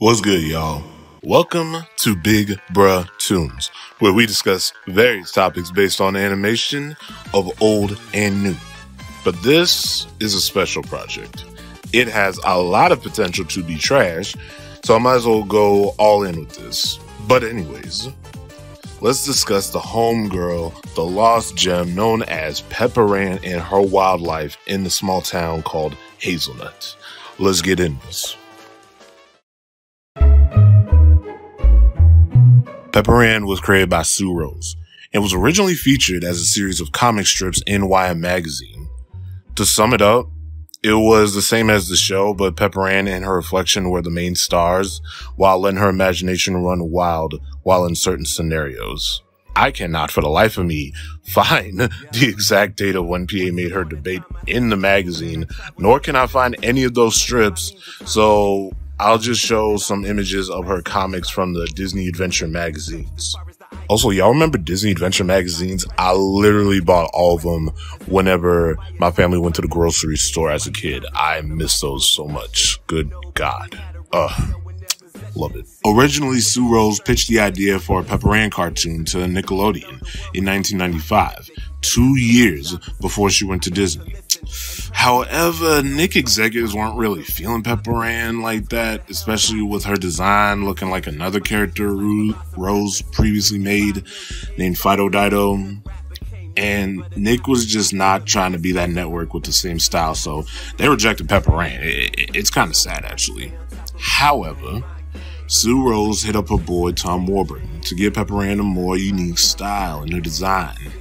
What's good, y'all? Welcome to Big Bruh Tunes, where we discuss various topics based on animation of old and new. But this is a special project. It has a lot of potential to be trash, so I might as well go all in with this. But anyways, let's discuss the homegirl, the lost gem known as Pepper Ann and her wildlife in the small town called Hazelnut. Let's get into this. Pepper Ann was created by Sue Rose and was originally featured as a series of comic strips in YM magazine. To sum it up, it was the same as the show, but Pepper Ann and her reflection were the main stars, while letting her imagination run wild while in certain scenarios. I cannot for the life of me find the exact date of when PA made her debate in the magazine, nor can I find any of those strips, so I'll just show some images of her comics from the Disney Adventure magazines. Also, y'all remember Disney Adventure magazines? I literally bought all of them whenever my family went to the grocery store as a kid. I miss those so much. Good God. Love it. Originally, Sue Rose pitched the idea for a Pepper Ann cartoon to Nickelodeon in 1995, 2 years before she went to Disney. However, Nick executives weren't really feeling Pepper Ann like that, especially with her design looking like another character Rose previously made named Fido Dido. And Nick was just not trying to be that network with the same style, so they rejected Pepper Ann. It's kind of sad, actually. However, Sue Rose hit up her boy Tom Warburton to give Pepper Ann a more unique style in her design.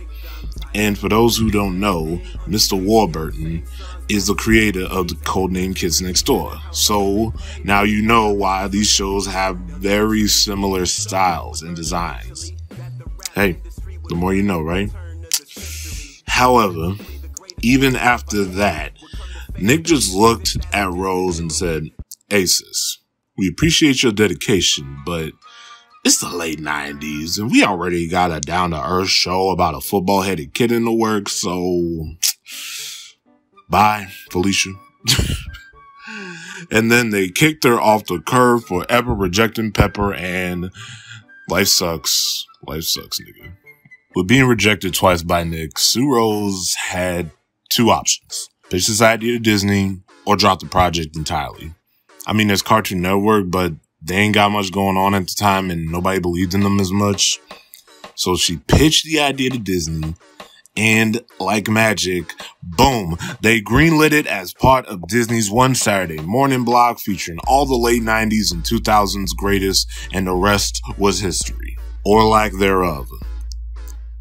And for those who don't know, Mr. Warburton is the creator of the codename Kids Next Door. So now you know why these shows have very similar styles and designs. Hey, the more you know, right? However, even after that, Nick just looked at Rose and said, "Hey sis, we appreciate your dedication, but it's the late 90s, and we already got a down-to-earth show about a football-headed kid in the works, so bye, Felicia." And then they kicked her off the curve for ever rejecting Pepper, and life sucks. Life sucks, nigga. With being rejected twice by Nick, Sue Rose had two options. Pitch this idea to Disney, or drop the project entirely. I mean, there's Cartoon Network, but they ain't got much going on at the time and nobody believed in them as much. So she pitched the idea to Disney and like magic, boom, they greenlit it as part of Disney's One Saturday Morning block featuring all the late 90s and 2000s greatest, and the rest was history, or lack thereof.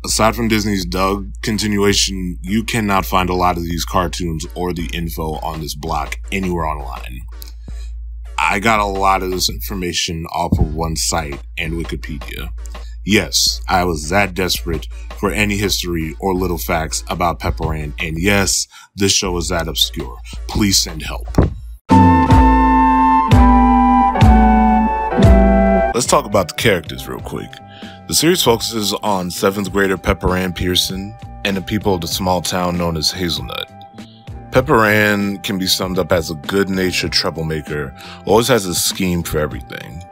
Aside from Disney's Doug continuation, you cannot find a lot of these cartoons or the info on this block anywhere online. I got a lot of this information off of one site and Wikipedia. Yes, I was that desperate for any history or little facts about Pepper Ann, and yes, this show is that obscure. Please send help. Let's talk about the characters real quick. The series focuses on 7th grader Pepper Ann Pearson and the people of the small town known as Hazelnut. Pepper Ann can be summed up as a good-natured troublemaker, always has a scheme for everything.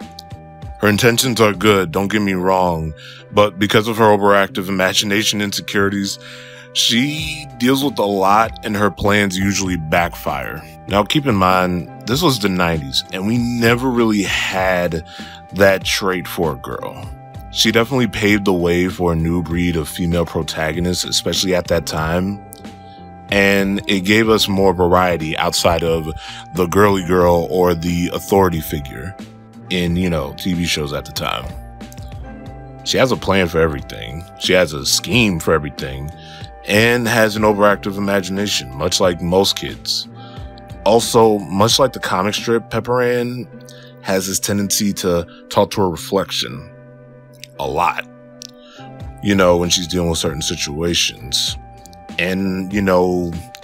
Her intentions are good, don't get me wrong, but because of her overactive imagination insecurities, she deals with a lot and her plans usually backfire. Now keep in mind, this was the 90s, and we never really had that trait for a girl. She definitely paved the way for a new breed of female protagonists, especially at that time. And it gave us more variety outside of the girly girl or the authority figure in, TV shows at the time. She has a plan for everything. She has a scheme for everything and has an overactive imagination, much like most kids. Also, much like the comic strip, Pepper Ann has this tendency to talk to her reflection a lot, when she's dealing with certain situations. And,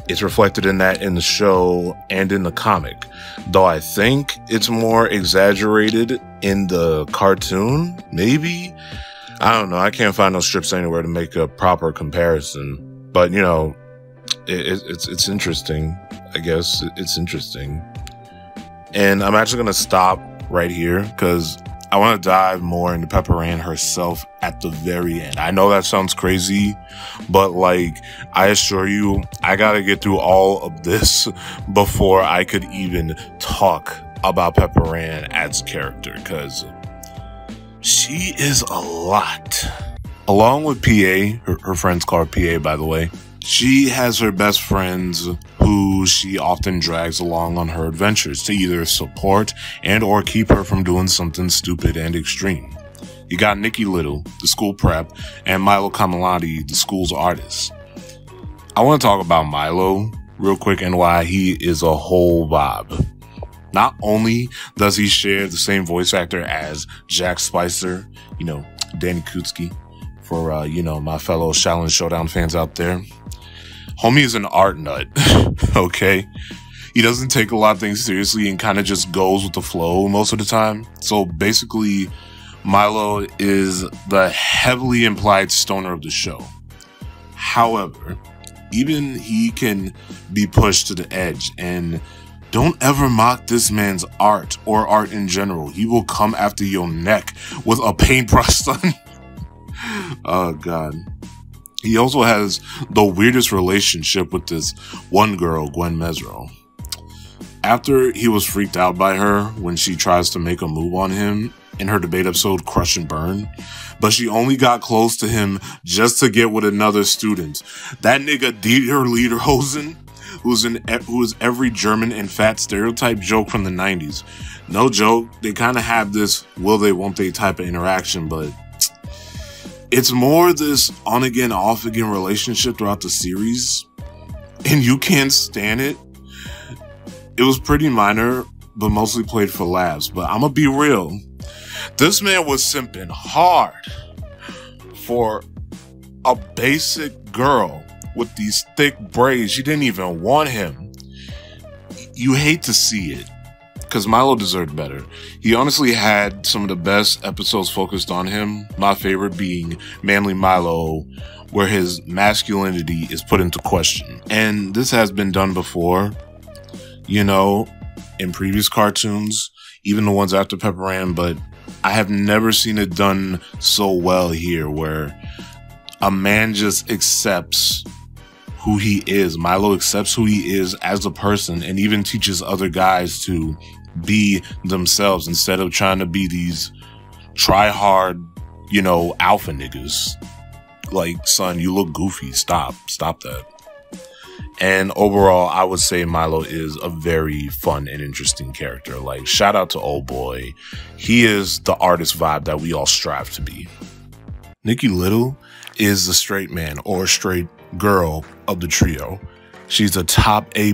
it's reflected in that in the show and in the comic. Though I think it's more exaggerated in the cartoon, maybe? I don't know. I can't find no strips anywhere to make a proper comparison. But, it's interesting. I guess it's interesting. And I'm actually going to stop right here because I want to dive more into Pepper Ann herself at the very end. I know that sounds crazy, but like, I assure you, I gotta get through all of this before I could even talk about Pepper Ann as a character, because she is a lot. Along with PA, her friends call her PA, by the way, she has her best friends who she often drags along on her adventures to either support and or keep her from doing something stupid and extreme. You got Nikki Little, the school prep, and Milo Kamalati, the school's artist. I want to talk about Milo real quick and why he is a whole vibe. Not only does he share the same voice actor as Jack Spicer, Danny Kutsky, for, my fellow Shaolin Showdown fans out there. Homie is an art nut, okay? He doesn't take a lot of things seriously and kind of just goes with the flow most of the time. So basically, Milo is the heavily implied stoner of the show. However, even he can be pushed to the edge, and don't ever mock this man's art or art in general. He will come after your neck with a paintbrush, son. Oh, God. He also has the weirdest relationship with this one girl, Gwen Mesro. After he was freaked out by her when she tries to make a move on him in her debate episode Crush and Burn, but she only got close to him just to get with another student. That nigga Dieter Lederhosen, who is every German and fat stereotype joke from the 90s. No joke, they kind of have this will they won't they type of interaction, but it's more this on again, off again relationship throughout the series, and you can't stand it. It was pretty minor, but mostly played for laughs. But I'm gonna be real. This man was simping hard for a basic girl with these thick braids. She didn't even want him. You hate to see it, because Milo deserved better. He honestly had some of the best episodes focused on him. My favorite being Manly Milo, where his masculinity is put into question. And this has been done before, in previous cartoons, even the ones after Pepper Ann, but I have never seen it done so well here, where a man just accepts who he is. Milo accepts who he is as a person and even teaches other guys to be themselves instead of trying to be these try hard, alpha niggas. Like, son, you look goofy. Stop that. And overall, I would say Milo is a very fun and interesting character. Like, shout out to old boy. He is the artist vibe that we all strive to be. Nikki Little is the straight man or straight girl of the trio. She's a top A+++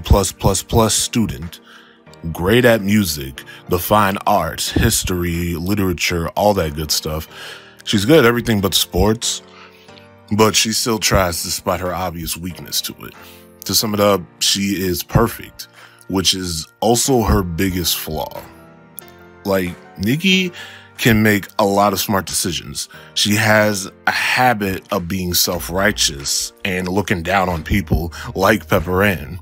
student, great at music, the fine arts, history, literature, all that good stuff. She's good at everything but sports, but she still tries despite her obvious weakness to it. To sum it up, she is perfect, which is also her biggest flaw. Like, Nikki can make a lot of smart decisions. She has a habit of being self-righteous and looking down on people like Pepper Ann.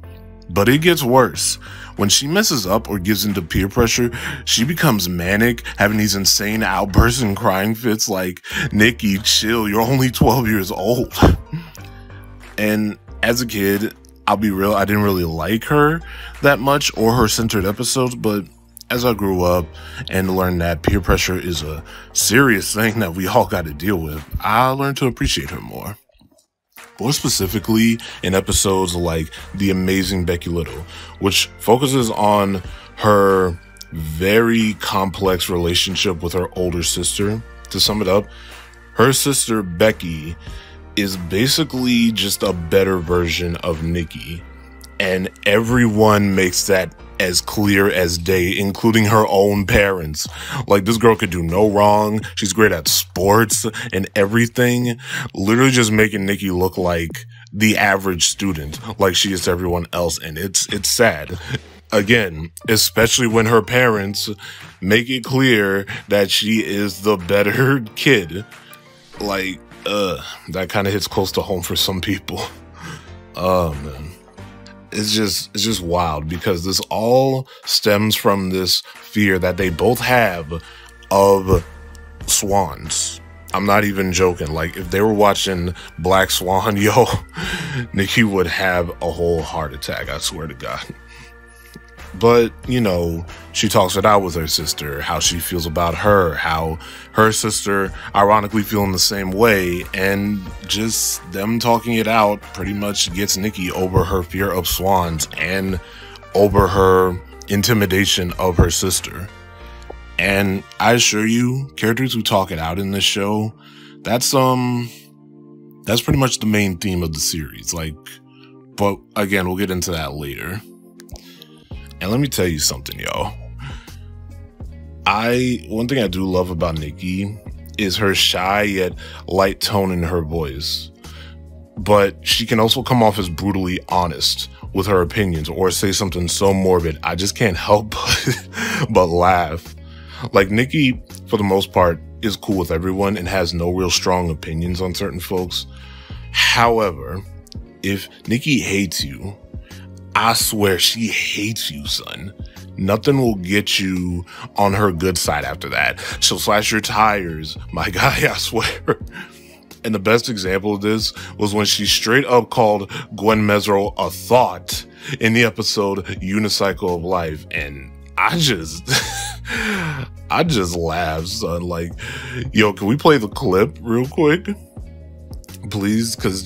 But it gets worse. When she messes up or gives into peer pressure, she becomes manic, having these insane outbursts and crying fits like, Nikki, chill, you're only 12 years old. And as a kid, I'll be real, I didn't really like her that much or her centered episodes, but as I grew up and learned that peer pressure is a serious thing that we all got to deal with, I learned to appreciate her more. More specifically, in episodes like The Amazing Becky Little, which focuses on her very complex relationship with her older sister. To sum it up, her sister Becky is basically just a better version of Nikki, and everyone makes that as clear as day, including her own parents. Like, this girl could do no wrong. She's great at sports and everything. Literally just making Nikki look like the average student, like she is to everyone else. And it's sad. Again, especially when her parents make it clear that she is the better kid. Like, that kind of hits close to home for some people. Oh, man. it's just wild, because this all stems from this fear that they both have of swans. I'm not even joking. Like, if they were watching Black Swan, yo, Nikki would have a whole heart attack, I swear to God. But, you know, she talks it out with her sister, how she feels about her, how her sister ironically feeling the same way, and just them talking it out pretty much gets Nikki over her fear of swans and over her intimidation of her sister. And I assure you, characters who talk it out in this show, that's pretty much the main theme of the series. Like, but again, we'll get into that later. And let me tell you something, y'all. One thing I do love about Nikki is her shy yet light tone in her voice. But she can also come off as brutally honest with her opinions, or say something so morbid I just can't help but laugh. Like, Nikki, for the most part, is cool with everyone and has no real strong opinions on certain folks. However, if Nikki hates you, I swear she hates you, son. Nothing will get you on her good side after that. She'll slash your tires, my guy, I swear. And the best example of this was when she straight up called Gwen Mesro a thought in the episode Unicycle of Life. And I just laughed, son. Like, yo, can we play the clip real quick? Please, because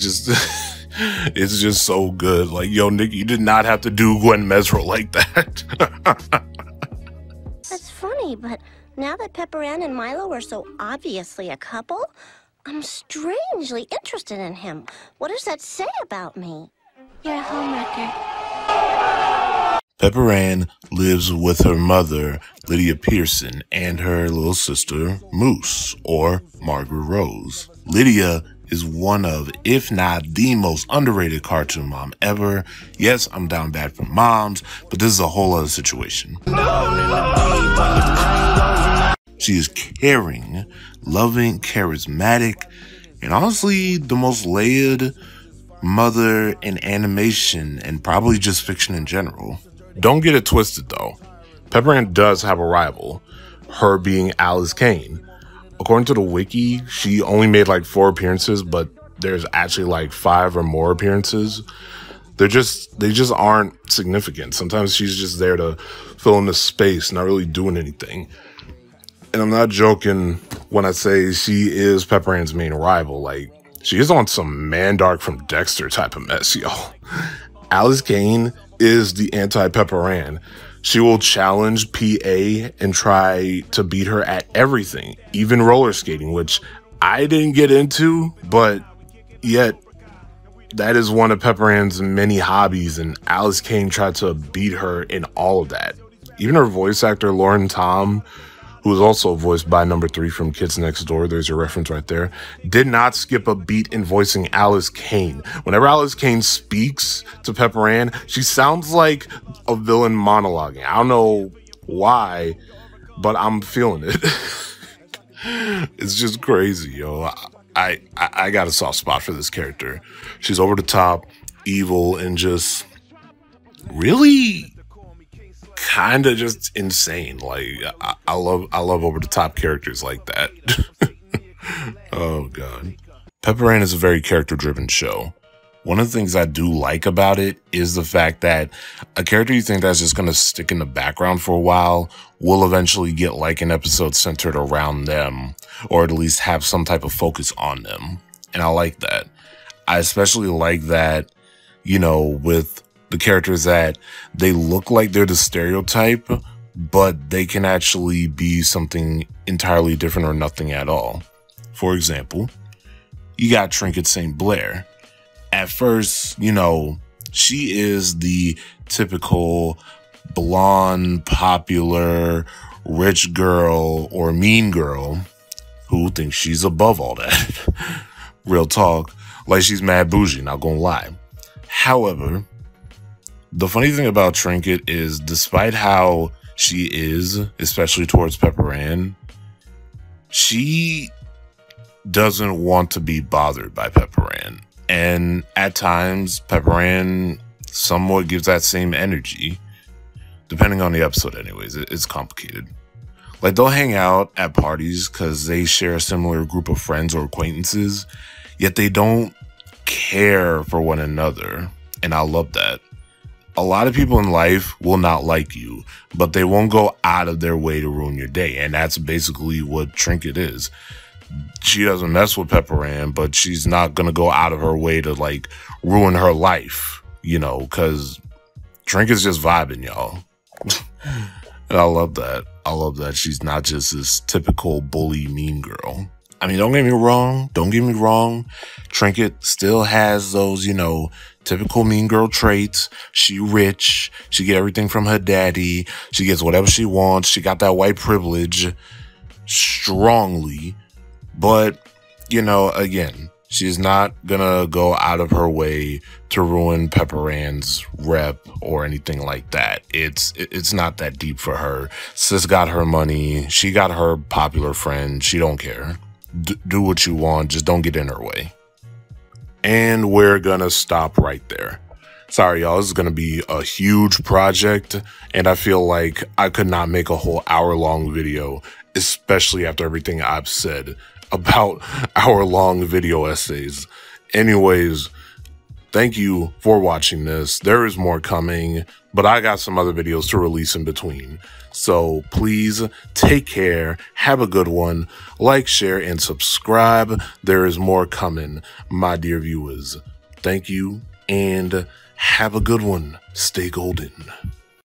it's just so good. Like, yo, Nick, you did not have to do Gwen Mesro like that. That's funny, but now that Pepper Ann and Milo are so obviously a couple, I'm strangely interested in him. What does that say about me? You're a homewrecker. Pepper Ann lives with her mother, Lydia Pearson, and her little sister, Moose, or Margaret Rose. Lydia is one of, if not the most underrated cartoon mom ever. Yes, I'm down bad for moms, but this is a whole other situation. She is caring, loving, charismatic, and honestly the most layered mother in animation and probably just fiction in general. Don't get it twisted though. Pepper Ann does have a rival, her being Alice Kane. According to the wiki, she only made like 4 appearances, but there's actually like 5 or more appearances. They just aren't significant. Sometimes she's just there to fill in the space, not really doing anything. And I'm not joking when I say she is Pepper Ann's main rival. Like, she is on some Mandark from Dexter type of mess, yo. Alice Kane is the anti-Pepper Ann. She will challenge PA and try to beat her at everything, even roller skating, which I didn't get into, but yet that is one of Pepper Ann's many hobbies, and Alice Kane tried to beat her in all of that. Even her voice actor, Lauren Tom, who was also voiced by number 3 from Kids Next Door, there's your reference right there, did not skip a beat in voicing Alice Kane. Whenever Alice Kane speaks to Pepper Ann, she sounds like a villain monologuing. I don't know why, but I'm feeling it. It's just crazy, yo. I got a soft spot for this character. She's over the top, evil, and just really kind of just insane. Like, I love over the top characters like that. Oh god. Pepper Ann is a very character driven show. One of the things I do like about it is the fact that a character you think that's just going to stick in the background for a while will eventually get like an episode centered around them, or at least have some type of focus on them. And I like that. I especially like that, you know, with the characters that they look like they're the stereotype, but they can actually be something entirely different or nothing at all. For example, you got Trinket St. Blair. At first, you know, she is the typical blonde, popular, rich girl or mean girl who thinks she's above all that. Real talk, like she's mad bougie, not gonna lie. However, the funny thing about Trinket is, despite how she is, especially towards Pepper Ann, she doesn't want to be bothered by Pepper Ann. And at times, Pepper Ann somewhat gives that same energy. Depending on the episode anyways, it's complicated. Like, they'll hang out at parties because they share a similar group of friends or acquaintances, yet they don't care for one another. And I love that. A lot of people in life will not like you, but they won't go out of their way to ruin your day. And that's basically what Trinket is. She doesn't mess with Pepper Ann, but she's not going to go out of her way to, like, ruin her life, you know, because Trinket's just vibing, y'all. And I love that. I love that she's not just this typical bully mean girl. I mean, don't get me wrong. Trinket still has those, you know, typical mean girl traits. She rich. She get everything from her daddy. She gets whatever she wants. She got that white privilege strongly. But, you know, again, she's not gonna go out of her way to ruin Pepper Ann's rep or anything like that. It's not that deep for her. Sis got her money. She got her popular friend. She don't care. Do what you want. Just don't get in her way. And we're gonna stop right there. Sorry, y'all. This is gonna be a huge project, and I feel like I could not make a whole hour-long video, especially after everything I've said about hour-long video essays. Anyways, thank you for watching this. There is more coming, but I got some other videos to release in between. So please take care. Have a good one. Like, share, and subscribe. There is more coming, my dear viewers. Thank you, and have a good one. Stay golden.